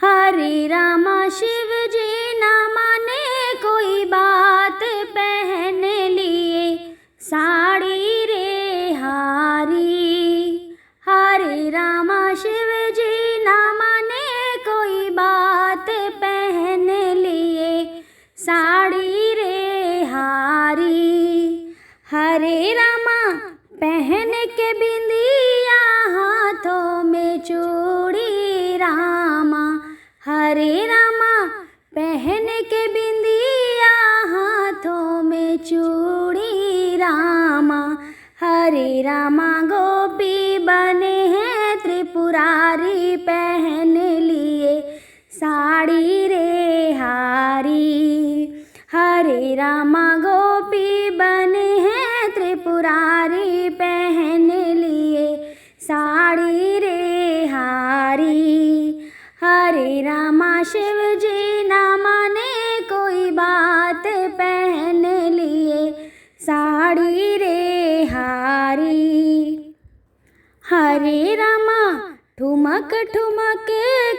हरे रामा शिव जी ना माने कोई बात, पहन लिए साड़ी रे हारी। हरे रामा शिव जी ना माने कोई बात, पहन लिए साड़ी रे हारी। हरे रामा पहन के बिंदिया, हाथों में चूड़ी रामा। हरे रामा पहन के बिंदिया, हाथों में चूड़ी रामा। हरे रामा गोपी बने हैं त्रिपुरारी, पहन लिए साड़ी रे हारी। हरे रामा गोपी बने हैं त्रिपुरारी, पहन लिए साड़ी रे हारी। हरे रामा शिव जी ना माने कोई बात, पहन लिए साड़ी रे हारी। हरे रामा ठुमक ठुमक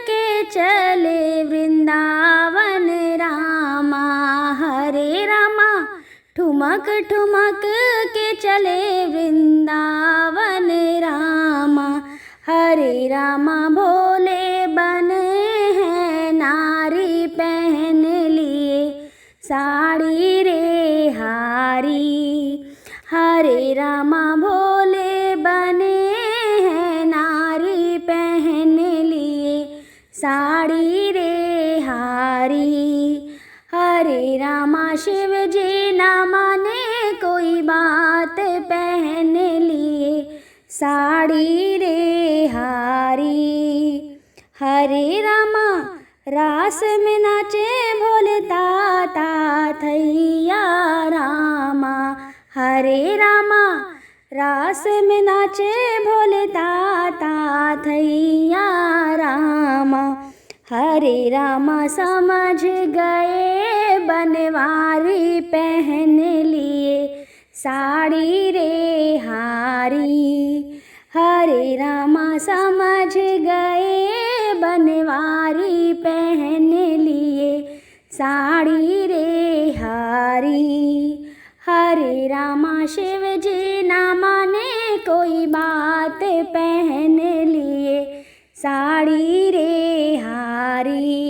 के चले वृंदावन रामा। हरे रामा ठुमक ठुमक के चले वृंदावन रामा। हरे रामा भोले बने हैं नारी, पहन लिए साड़ी रे हारी। हरे रामा भोले बने हैं नारी, पहन लिए साड़ी रे हारी। हरे रामा शिव जी ना माने कोई बात, पहन लिए साड़ी रे हारी। हरे रामा रास में नाचे भोले ताता थैया रामा। हरे रामा रास में नाचे भोले ताता थैया रामा। हरे रामा समझ गए बनवारी, पहन लिए साड़ी रे हारी। हरे रामा समझ गए बनवारी, पहन लिए साड़ी रे हारी। हरे रामा शिव जी ना माने कोई बात, पहन लिए साड़ी रे हारी।